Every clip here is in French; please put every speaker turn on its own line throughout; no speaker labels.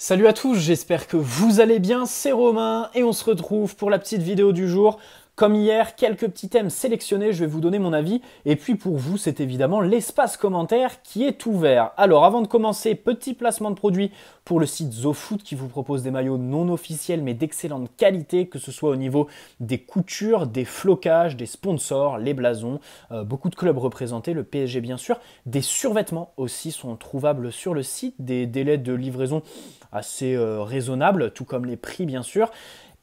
Salut à tous, j'espère que vous allez bien, c'est Romain et on se retrouve pour la petite vidéo du jour. Comme hier, quelques petits thèmes sélectionnés, je vais vous donner mon avis. Et puis pour vous, c'est évidemment l'espace commentaire qui est ouvert. Alors avant de commencer, petit placement de produit pour le site ZoFoot qui vous propose des maillots non officiels mais d'excellente qualité, que ce soit au niveau des coutures, des flocages, des sponsors, les blasons, beaucoup de clubs représentés, le PSG bien sûr. Des survêtements aussi sont trouvables sur le site, des délais de livraison assez raisonnables, tout comme les prix bien sûr.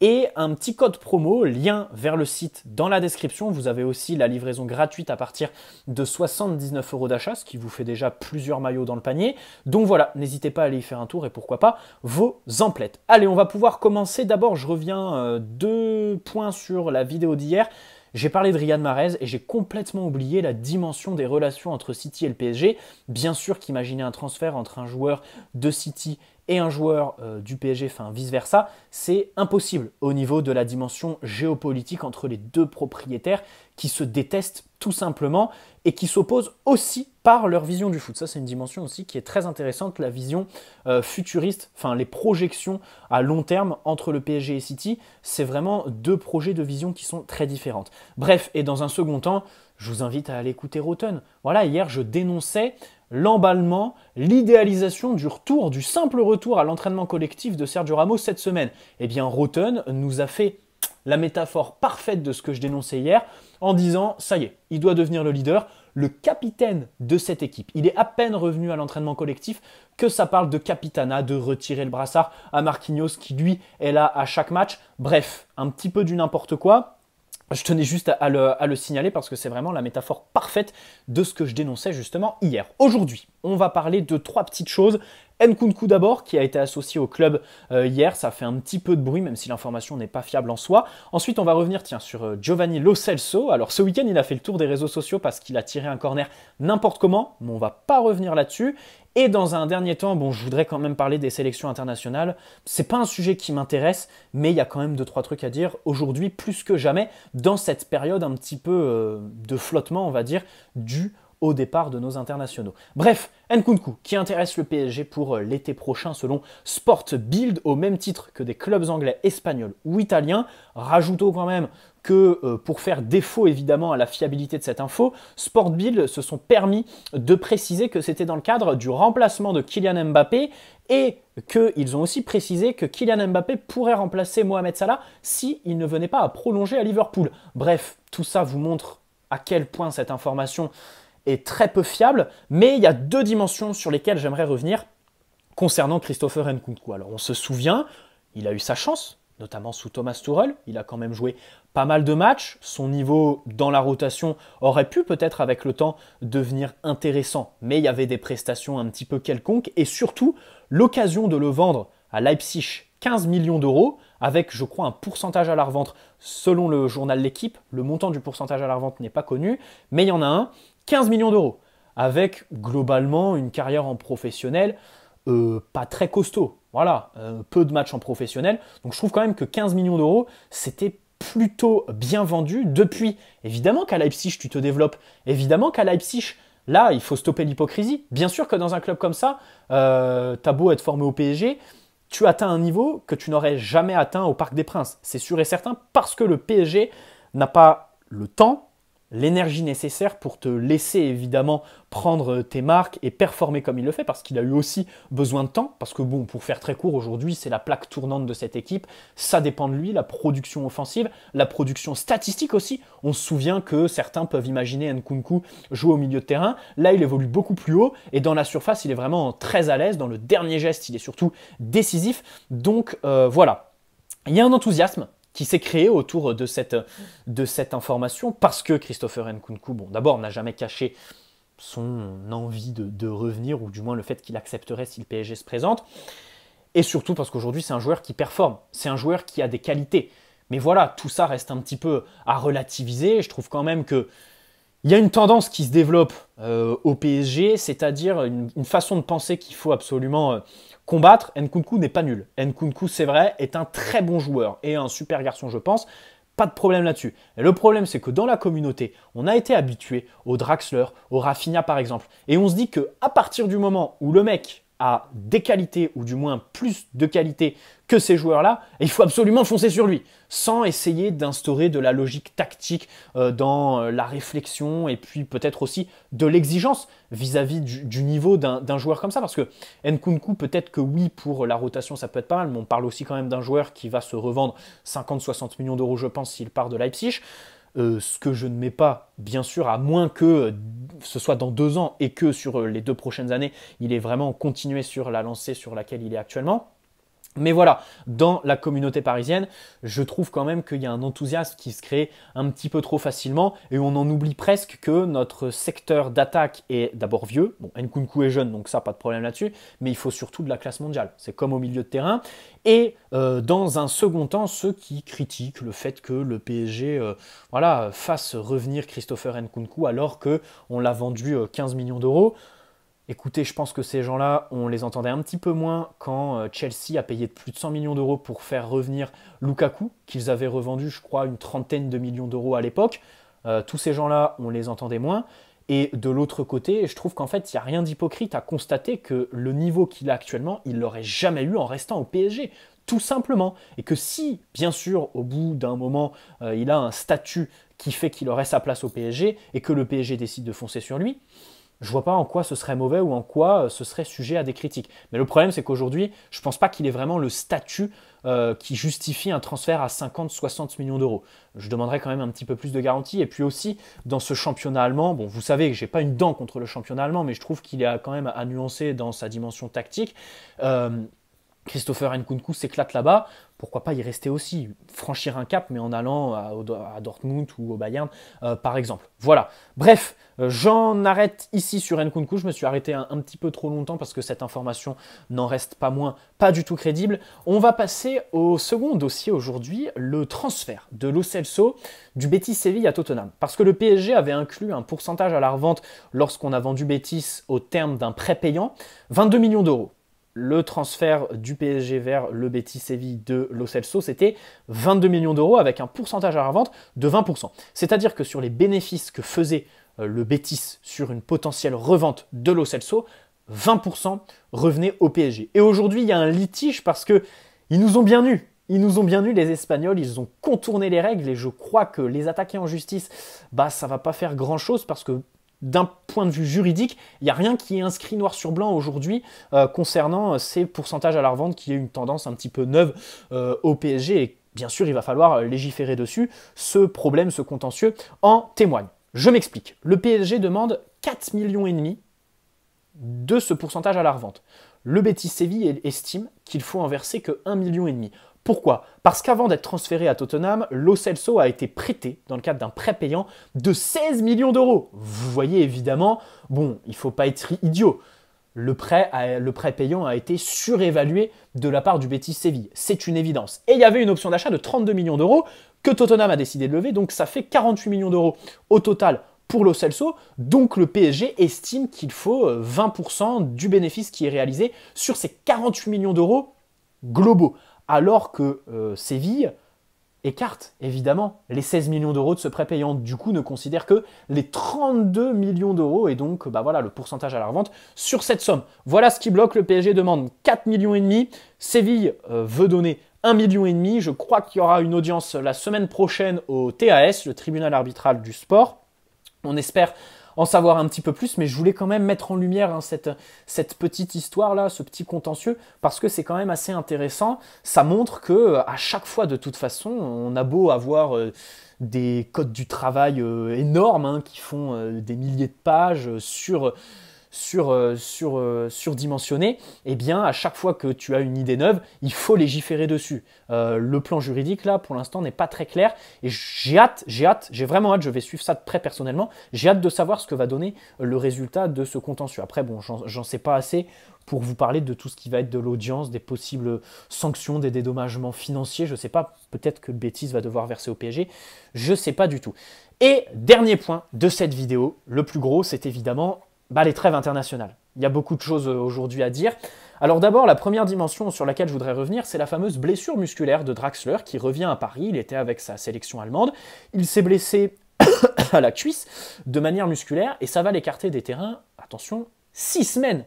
Et un petit code promo, lien vers le site dans la description. Vous avez aussi la livraison gratuite à partir de 79 € d'achat, ce qui vous fait déjà plusieurs maillots dans le panier. Donc voilà, n'hésitez pas à aller y faire un tour et pourquoi pas vos emplettes. Allez, on va pouvoir commencer. D'abord, je reviens 2 points sur la vidéo d'hier. J'ai parlé de Riyad Mahrez et j'ai complètement oublié la dimension des relations entre City et le PSG. Bien sûr qu'imaginer un transfert entre un joueur de City et un joueur du PSG, enfin vice-versa, c'est impossible au niveau de la dimension géopolitique entre les deux propriétaires qui se détestent tout simplement et qui s'opposent aussi par leur vision du foot. Ça, c'est une dimension aussi qui est très intéressante, la vision futuriste, enfin les projections à long terme entre le PSG et City. C'est vraiment deux projets de vision qui sont très différentes. Bref, et dans un second temps, je vous invite à aller écouter Roten. Voilà, hier, je dénonçais l'emballement, l'idéalisation du simple retour à l'entraînement collectif de Sergio Ramos cette semaine. Eh bien, Roten nous a fait la métaphore parfaite de ce que je dénonçais hier en disant, ça y est, il doit devenir le leader, le capitaine de cette équipe. Il est à peine revenu à l'entraînement collectif que ça parle de capitana, de retirer le brassard à Marquinhos qui, lui, est là à chaque match. Bref, un petit peu du n'importe quoi. Je tenais juste à le signaler parce que c'est vraiment la métaphore parfaite de ce que je dénonçais justement hier. Aujourd'hui, on va parler de 3 petites choses. Nkunku d'abord, qui a été associé au club hier, ça fait un petit peu de bruit, même si l'information n'est pas fiable en soi. Ensuite, on va revenir sur Giovanni Lo Celso. Alors ce week-end, il a fait le tour des réseaux sociaux parce qu'il a tiré un corner n'importe comment, mais on va pas revenir là-dessus. Et dans un dernier temps, bon, je voudrais quand même parler des sélections internationales. C'est pas un sujet qui m'intéresse, mais il y a quand même 2-3 trucs à dire aujourd'hui, plus que jamais, dans cette période un petit peu de flottement, on va dire, dû au départ de nos internationaux. Bref, Nkunku, qui intéresse le PSG pour l'été prochain selon Sport Bild, au même titre que des clubs anglais, espagnols ou italiens. Rajoutons quand même que pour faire défaut évidemment à la fiabilité de cette info, Sport Bild se sont permis de préciser que c'était dans le cadre du remplacement de Kylian Mbappé et qu'ils ont aussi précisé que Kylian Mbappé pourrait remplacer Mohamed Salah s'il ne venait pas à prolonger à Liverpool. Bref, tout ça vous montre à quel point cette information est très peu fiable, mais il y a 2 dimensions sur lesquelles j'aimerais revenir concernant Christopher Nkunku. Alors on se souvient, il a eu sa chance, notamment sous Thomas Tuchel, il a quand même joué pas mal de matchs, son niveau dans la rotation aurait pu peut-être avec le temps devenir intéressant, mais il y avait des prestations un petit peu quelconques, et surtout l'occasion de le vendre à Leipzig 15 millions d'euros, avec je crois un pourcentage à la revente selon le journal L'Équipe, le montant du pourcentage à la revente n'est pas connu, mais il y en a un, 15 millions d'euros, avec globalement une carrière en professionnel pas très costaud. Voilà, peu de matchs en professionnel. Donc je trouve quand même que 15 millions d'euros, c'était plutôt bien vendu depuis. Évidemment qu'à Leipzig, tu te développes. Évidemment qu'à Leipzig, là, il faut stopper l'hypocrisie. Bien sûr que dans un club comme ça, t'as beau être formé au PSG, tu atteins un niveau que tu n'aurais jamais atteint au Parc des Princes. C'est sûr et certain parce que le PSG n'a pas le temps, l'énergie nécessaire pour te laisser évidemment prendre tes marques et performer comme il le fait, parce qu'il a eu aussi besoin de temps, parce que bon, pour faire très court, aujourd'hui, c'est la plaque tournante de cette équipe, ça dépend de lui, la production offensive, la production statistique aussi. On se souvient que certains peuvent imaginer Nkunku jouer au milieu de terrain, là il évolue beaucoup plus haut, et dans la surface, il est vraiment très à l'aise, dans le dernier geste, il est surtout décisif, donc voilà. Il y a un enthousiasme qui s'est créé autour de cette information parce que Christopher Nkunku, bon, d'abord, n'a jamais caché son envie de revenir, ou du moins le fait qu'il accepterait si le PSG se présente, et surtout parce qu'aujourd'hui, c'est un joueur qui performe, c'est un joueur qui a des qualités. Mais voilà, tout ça reste un petit peu à relativiser. Je trouve quand même que il y a une tendance qui se développe au PSG, c'est-à-dire une façon de penser qu'il faut absolument combattre. Nkunku n'est pas nul. Nkunku, c'est vrai, est un très bon joueur et un super garçon, je pense. Pas de problème là-dessus. Et le problème, c'est que dans la communauté, on a été habitué au Draxler, au Rafinha par exemple. Et on se dit qu'à partir du moment où le mec a des qualités, ou du moins plus de qualités que ces joueurs-là, et il faut absolument foncer sur lui, sans essayer d'instaurer de la logique tactique dans la réflexion, et puis peut-être aussi de l'exigence vis-à-vis du niveau d'un joueur comme ça, parce que Nkunku, peut-être que oui, pour la rotation, ça peut être pas mal, mais on parle aussi quand même d'un joueur qui va se revendre 50-60 millions d'euros, je pense, s'il part de Leipzig. Ce que je ne mets pas, bien sûr, à moins que ce soit dans 2 ans et que sur les 2 prochaines années, il ait vraiment continué sur la lancée sur laquelle il est actuellement. Mais voilà, dans la communauté parisienne, je trouve quand même qu'il y a un enthousiasme qui se crée un petit peu trop facilement et on en oublie presque que notre secteur d'attaque est d'abord vieux. Bon, Nkunku est jeune, donc ça, pas de problème là-dessus, mais il faut surtout de la classe mondiale. C'est comme au milieu de terrain. Et dans un second temps, ceux qui critiquent le fait que le PSG fasse revenir Christopher Nkunku alors qu'on l'a vendu 15 millions d'euros. Écoutez, je pense que ces gens-là, on les entendait un petit peu moins quand Chelsea a payé plus de 100 millions d'euros pour faire revenir Lukaku, qu'ils avaient revendu, je crois, une trentaine de millions d'euros à l'époque. Tous ces gens-là, on les entendait moins. Et de l'autre côté, je trouve qu'en fait, il n'y a rien d'hypocrite à constater que le niveau qu'il a actuellement, il ne l'aurait jamais eu en restant au PSG. Tout simplement. Et que si, bien sûr, au bout d'un moment, il a un statut qui fait qu'il aurait sa place au PSG et que le PSG décide de foncer sur lui, je vois pas en quoi ce serait mauvais ou en quoi ce serait sujet à des critiques. Mais le problème, c'est qu'aujourd'hui, je pense pas qu'il ait vraiment le statut qui justifie un transfert à 50-60 millions d'euros. Je demanderais quand même un petit peu plus de garantie. Et puis aussi, dans ce championnat allemand, bon, vous savez que j'ai pas une dent contre le championnat allemand, mais je trouve qu'il est quand même à nuancer dans sa dimension tactique. Christopher Nkunku s'éclate là-bas, pourquoi pas y rester aussi, franchir un cap, mais en allant à Dortmund ou au Bayern, par exemple. Voilà. Bref, j'en arrête ici sur Nkunku. Je me suis arrêté un petit peu trop longtemps parce que cette information n'en reste pas moins, pas du tout crédible. On va passer au second dossier aujourd'hui, le transfert de Lo Celso du Betis Séville à Tottenham. Parce que le PSG avait inclus un pourcentage à la revente lorsqu'on a vendu Betis au terme d'un prêt payant, 22 millions d'euros. Le transfert du PSG vers le Betis Séville de Lo Celso, c'était 22 millions d'euros avec un pourcentage à la revente de 20%. C'est-à-dire que sur les bénéfices que faisait le Betis sur une potentielle revente de Lo Celso, 20% revenaient au PSG. Et aujourd'hui, il y a un litige parce qu'ils nous ont bien eu. Ils nous ont bien eu, les Espagnols, ils ont contourné les règles et je crois que les attaquer en justice, ça va pas faire grand-chose parce que d'un point de vue juridique, il n'y a rien qui est inscrit noir sur blanc aujourd'hui concernant ces pourcentages à la revente qui est une tendance un petit peu neuve au PSG. Et bien sûr, il va falloir légiférer dessus. Ce problème, ce contentieux en témoigne. Je m'explique. Le PSG demande 4,5 millions de ce pourcentage à la revente. Le Betis Séville estime qu'il faut en verser que 1,5 million. Pourquoi? Parce qu'avant d'être transféré à Tottenham, Lo Celso a été prêté dans le cadre d'un prêt payant de 16 millions d'euros. Vous voyez évidemment, bon, il ne faut pas être idiot. Le prêt payant a été surévalué de la part du Betis Séville. C'est une évidence. Et il y avait une option d'achat de 32 millions d'euros que Tottenham a décidé de lever, donc ça fait 48 millions d'euros au total pour Lo Celso. Donc le PSG estime qu'il faut 20% du bénéfice qui est réalisé sur ces 48 millions d'euros globaux. Alors que Séville écarte évidemment les 16 millions d'euros de ce prêt payant. Du coup, ne considère que les 32 millions d'euros et donc voilà le pourcentage à la revente sur cette somme. Voilà ce qui bloque. Le PSG demande 4,5 millions. Séville veut donner 1,5 million. Je crois qu'il y aura une audience la semaine prochaine au TAS, le tribunal arbitral du sport. On espère en savoir un petit peu plus, mais je voulais quand même mettre en lumière cette petite histoire-là, ce petit contentieux, parce que c'est quand même assez intéressant. Ça montre que à chaque fois, de toute façon, on a beau avoir des codes du travail énormes qui font des milliers de pages surdimensionné, eh bien, à chaque fois que tu as une idée neuve, il faut légiférer dessus. Le plan juridique, là, pour l'instant, n'est pas très clair. Et j'ai vraiment hâte, je vais suivre ça de près personnellement, j'ai hâte de savoir ce que va donner le résultat de ce contentieux. Après, bon, j'en sais pas assez pour vous parler de tout ce qui va être de l'audience, des possibles sanctions, des dédommagements financiers. Je sais pas, peut-être que le Betis va devoir verser au PSG. Je sais pas du tout. Et dernier point de cette vidéo, le plus gros, c'est évidemment les trêves internationales. Il y a beaucoup de choses aujourd'hui à dire. Alors d'abord, la première dimension sur laquelle je voudrais revenir, c'est la fameuse blessure musculaire de Draxler qui revient à Paris. Il était avec sa sélection allemande. Il s'est blessé à la cuisse de manière musculaire et ça va l'écarter des terrains, attention, 6 semaines.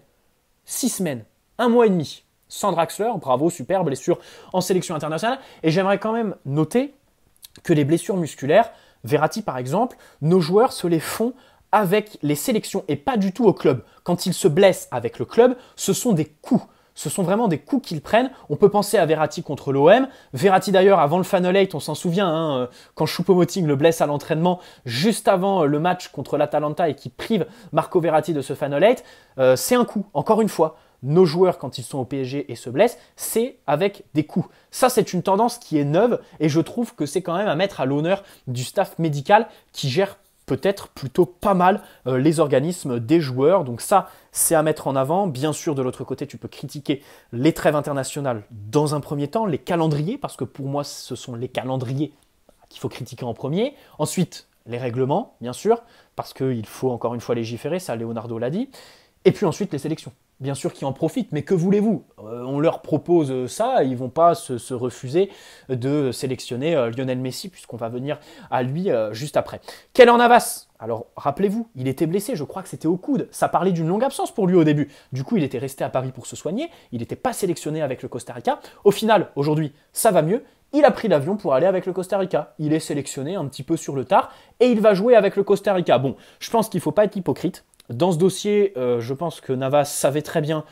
6 semaines. un mois et demi sans Draxler. Bravo, super, blessure en sélection internationale. Et j'aimerais quand même noter que les blessures musculaires, Verratti par exemple, nos joueurs se les font avec les sélections et pas du tout au club. Quand ils se blessent avec le club, ce sont des coups. Ce sont vraiment des coups qu'ils prennent. On peut penser à Verratti contre l'OM. Verratti d'ailleurs, avant le Final 8, on s'en souvient, hein, quand Choupo-Moting le blesse à l'entraînement, juste avant le match contre l'Atalanta et qui prive Marco Verratti de ce Final 8, c'est un coup, encore une fois. Nos joueurs, quand ils sont au PSG et se blessent, c'est avec des coups. Ça, c'est une tendance qui est neuve et je trouve que c'est quand même à mettre à l'honneur du staff médical qui gère peut-être plutôt pas mal les organismes des joueurs. Donc ça, c'est à mettre en avant. Bien sûr, de l'autre côté, tu peux critiquer les trêves internationales dans un premier temps, les calendriers, parce que pour moi, ce sont les calendriers qu'il faut critiquer en premier. Ensuite, les règlements, bien sûr, parce qu'il faut encore une fois légiférer, ça Leonardo l'a dit. Et puis ensuite, les sélections. Bien sûr qui en profitent, mais que voulez-vous? On leur propose ça, ils ne vont pas se refuser de sélectionner Lionel Messi, puisqu'on va venir à lui juste après. Keylor Navas, alors rappelez-vous, il était blessé, je crois que c'était au coude, ça parlait d'une longue absence pour lui au début. Du coup, il était resté à Paris pour se soigner, il n'était pas sélectionné avec le Costa Rica. Au final, aujourd'hui, ça va mieux, il a pris l'avion pour aller avec le Costa Rica. Il est sélectionné un petit peu sur le tard, et il va jouer avec le Costa Rica. Bon, je pense qu'il ne faut pas être hypocrite. Dans ce dossier, je pense que Navas savait très bien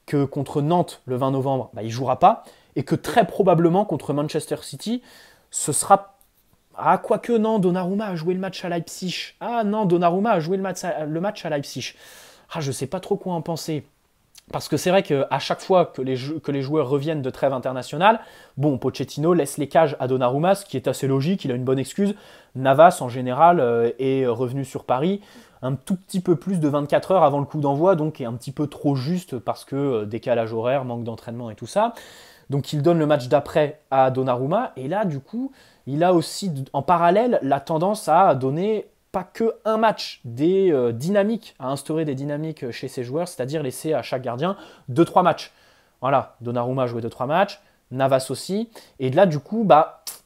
que contre Nantes, le 20 novembre, il ne jouera pas. Et que très probablement, contre Manchester City, ce sera... Ah, quoique non, Donnarumma a joué le match à Leipzig. Ah non, Donnarumma a joué le match à Leipzig. Ah, je ne sais pas trop quoi en penser. Parce que c'est vrai qu'à chaque fois que les joueurs reviennent de trêve internationale, bon, Pochettino laisse les cages à Donnarumma, ce qui est assez logique, il a une bonne excuse. Navas, en général, est revenu sur Paris un tout petit peu plus de 24 heures avant le coup d'envoi, donc est un petit peu trop juste parce que décalage horaire, manque d'entraînement et tout ça. Donc il donne le match d'après à Donnarumma, et là, du coup, il a aussi, en parallèle, la tendance à donner pas que un match, des dynamiques, à instaurer des dynamiques chez ses joueurs, c'est-à-dire laisser à chaque gardien 2-3 matchs. Voilà, Donnarumma a joué 2-3 matchs, Navas aussi, et là du coup,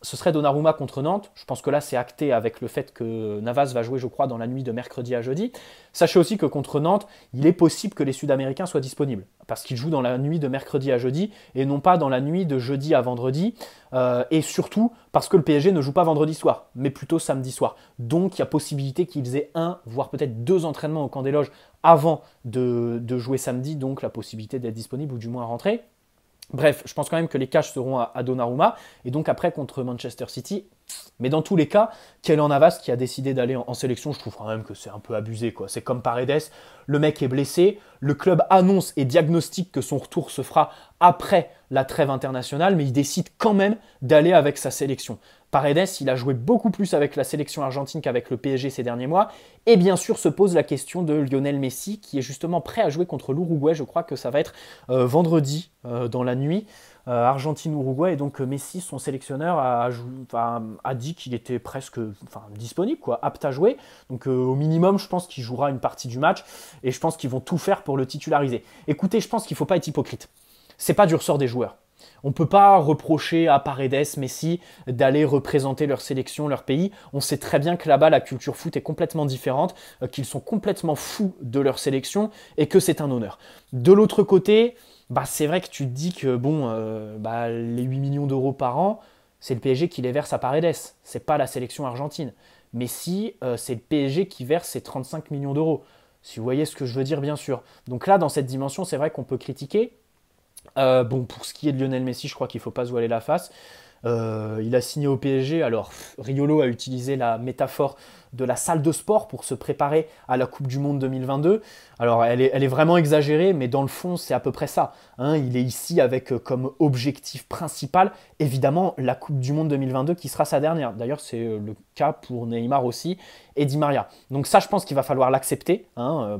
ce serait Donnarumma contre Nantes. Je pense que là c'est acté avec le fait que Navas va jouer, je crois, dans la nuit de mercredi à jeudi. Sachez aussi que contre Nantes, il est possible que les Sud-Américains soient disponibles, parce qu'ils jouent dans la nuit de mercredi à jeudi, et non pas dans la nuit de jeudi à vendredi, et surtout parce que le PSG ne joue pas vendredi soir, mais plutôt samedi soir. Donc il y a possibilité qu'ils aient un, voire peut-être 2 entraînements au camp des loges avant de jouer samedi, donc la possibilité d'être disponible ou du moins à rentrer. Bref, je pense quand même que les cages seront à Donnarumma, et donc après contre Manchester City. Mais dans tous les cas, Keylor Navas qui a décidé d'aller en sélection, je trouve quand même que c'est un peu abusé, quoi. C'est comme Paredes, le mec est blessé, le club annonce et diagnostique que son retour se fera après la trêve internationale, mais il décide quand même d'aller avec sa sélection. Paredes, il a joué beaucoup plus avec la sélection argentine qu'avec le PSG ces derniers mois. Et bien sûr, se pose la question de Lionel Messi, qui est justement prêt à jouer contre l'Uruguay. Je crois que ça va être vendredi dans la nuit, Argentine-Uruguay. Et donc Messi, son sélectionneur, a dit qu'il était presque disponible, quoi, apte à jouer. Donc au minimum, je pense qu'il jouera une partie du match. Et je pense qu'ils vont tout faire pour le titulariser. Écoutez, je pense qu'il ne faut pas être hypocrite. C'est pas du ressort des joueurs. On ne peut pas reprocher à Paredes, Messi d'aller représenter leur sélection, leur pays. On sait très bien que là-bas, la culture foot est complètement différente, qu'ils sont complètement fous de leur sélection et que c'est un honneur. De l'autre côté, c'est vrai que tu te dis que les 8 millions d'euros par an, c'est le PSG qui les verse à Paredes. C'est pas la sélection argentine. Messi, c'est le PSG qui verse ses 35 millions d'euros. Si vous voyez ce que je veux dire, bien sûr. Donc là, dans cette dimension, c'est vrai qu'on peut critiquer. Pour ce qui est de Lionel Messi, je crois qu'il ne faut pas se voiler la face. Il a signé au PSG. Alors, Riolo a utilisé la métaphore de la salle de sport pour se préparer à la Coupe du Monde 2022. Alors, elle est vraiment exagérée, mais dans le fond, c'est à peu près ça. Il est ici avec comme objectif principal, évidemment, la Coupe du Monde 2022 qui sera sa dernière. D'ailleurs, c'est le cas pour Neymar aussi et Di Maria. Donc ça, je pense qu'il va falloir l'accepter.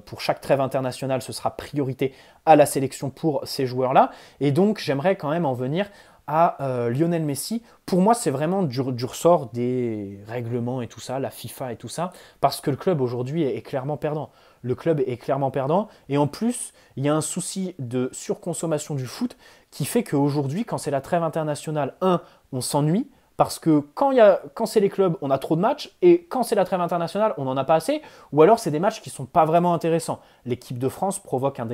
Pour chaque trêve internationale, ce sera priorité à la sélection pour ces joueurs-là. Et donc, j'aimerais quand même en venir à Lionel Messi. Pour moi, c'est vraiment du ressort des règlements et tout ça, la FIFA et tout ça, parce que le club aujourd'hui est clairement perdant. Le club est clairement perdant, et en plus, il y a un souci de surconsommation du foot qui fait qu'aujourd'hui, quand c'est la trêve internationale, on s'ennuie, Parce que quand c'est les clubs, on a trop de matchs, et quand c'est la trêve internationale, on n'en a pas assez, ou alors c'est des matchs qui ne sont pas vraiment intéressants. L'équipe de France provoque un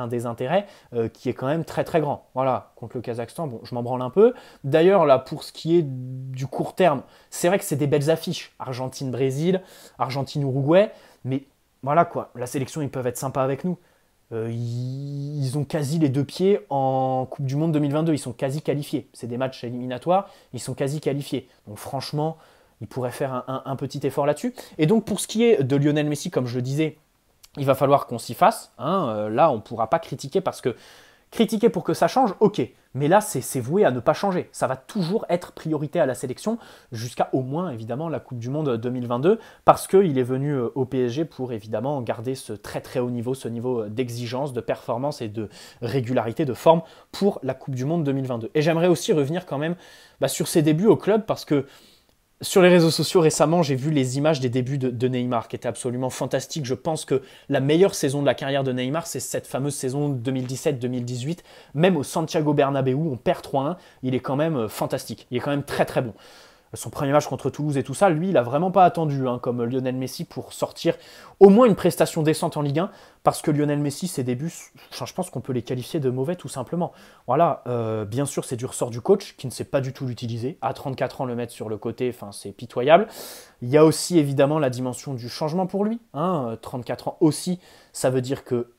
désintérêt qui est quand même très très grand. Voilà, contre le Kazakhstan, bon, je m'en branle un peu. D'ailleurs, là, pour ce qui est du court terme, c'est vrai que c'est des belles affiches. Argentine-Brésil, Argentine-Uruguay, mais voilà quoi, la sélection, ils peuvent être sympas avec nous. Ils ont quasi les deux pieds en Coupe du Monde 2022. Ils sont quasi qualifiés. C'est des matchs éliminatoires. Ils sont quasi qualifiés. Donc franchement, ils pourraient faire un petit effort là-dessus. Et donc pour ce qui est de Lionel Messi, comme je le disais, il va falloir qu'on s'y fasse. Hein. Là, on ne pourra pas critiquer parce que critiquer pour que ça change, ok. Mais là, c'est voué à ne pas changer. Ça va toujours être priorité à la sélection, jusqu'à au moins, évidemment, la Coupe du Monde 2022, parce qu'il est venu au PSG pour, évidemment, garder ce très très haut niveau, ce niveau d'exigence, de performance et de régularité de forme pour la Coupe du Monde 2022. Et j'aimerais aussi revenir quand même sur ses débuts au club, parce que sur les réseaux sociaux récemment, j'ai vu les images des débuts de Neymar qui étaient absolument fantastiques. Je pense que la meilleure saison de la carrière de Neymar, c'est cette fameuse saison 2017-2018. Même au Santiago Bernabéu, on perd 3-1. Il est quand même fantastique. Il est quand même très très bon. Son premier match contre Toulouse et tout ça, lui, il n'a vraiment pas attendu, comme Lionel Messi, pour sortir au moins une prestation décente en Ligue 1, parce que Lionel Messi, ses débuts, je pense qu'on peut les qualifier de mauvais tout simplement. Voilà, bien sûr, c'est du ressort du coach, qui ne sait pas du tout l'utiliser. À 34 ans, le mettre sur le côté, c'est pitoyable. Il y a aussi évidemment la dimension du changement pour lui. 34 ans aussi, ça veut dire que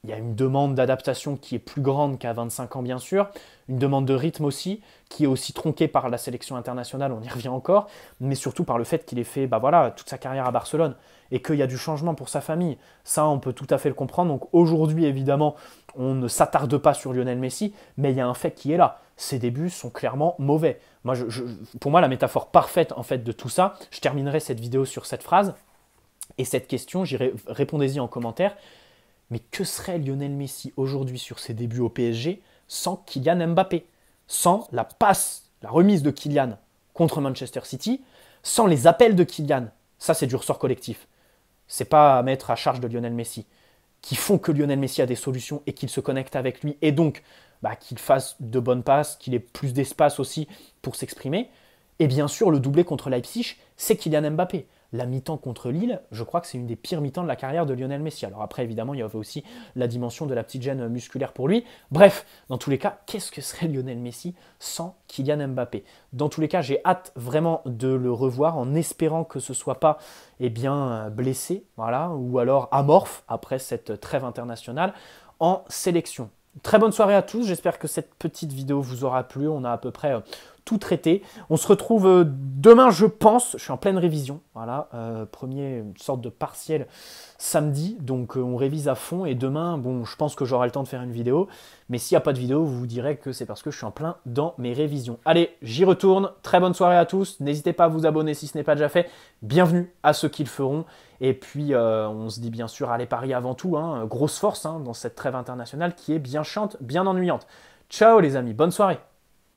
il y a une demande d'adaptation qui est plus grande qu'à 25 ans, bien sûr. Une demande de rythme aussi, qui est aussi tronquée par la sélection internationale, on y revient encore, mais surtout par le fait qu'il ait fait toute sa carrière à Barcelone et qu'il y a du changement pour sa famille. Ça, on peut tout à fait le comprendre. Donc aujourd'hui, évidemment, on ne s'attarde pas sur Lionel Messi, mais il y a un fait qui est là. Ses débuts sont clairement mauvais. Pour moi, la métaphore parfaite en fait de tout ça, je terminerai cette vidéo sur cette phrase et cette question, répondez-y en commentaire. Mais que serait Lionel Messi aujourd'hui sur ses débuts au PSG sans Kylian Mbappé? Sans la passe, la remise de Kylian contre Manchester City, sans les appels de Kylian. Ça, c'est du ressort collectif. C'est pas à mettre à charge de Lionel Messi. Qui font que Lionel Messi a des solutions et qu'il se connecte avec lui. Et donc, qu'il fasse de bonnes passes, qu'il ait plus d'espace aussi pour s'exprimer. Et bien sûr, le doublé contre Leipzig, c'est Kylian Mbappé. La mi-temps contre Lille, je crois que c'est une des pires mi-temps de la carrière de Lionel Messi. Alors après, évidemment, il y avait aussi la dimension de la petite gêne musculaire pour lui. Bref, dans tous les cas, qu'est-ce que serait Lionel Messi sans Kylian Mbappé? Dans tous les cas, j'ai hâte vraiment de le revoir en espérant que ce ne soit pas blessé, voilà, ou alors amorphe après cette trêve internationale en sélection. Très bonne soirée à tous, j'espère que cette petite vidéo vous aura plu, on a à peu près tout traité. On se retrouve demain, je pense, je suis en pleine révision, voilà, premier sorte de partiel samedi, donc on révise à fond, et demain, bon, je pense que j'aurai le temps de faire une vidéo, mais s'il n'y a pas de vidéo, vous direz que c'est parce que je suis en plein dans mes révisions. Allez, j'y retourne, très bonne soirée à tous, n'hésitez pas à vous abonner si ce n'est pas déjà fait, bienvenue à ceux qui le feront, et puis on se dit bien sûr, allez Paris avant tout, grosse force dans cette trêve internationale qui est bien chiante, bien ennuyante. Ciao les amis, bonne soirée.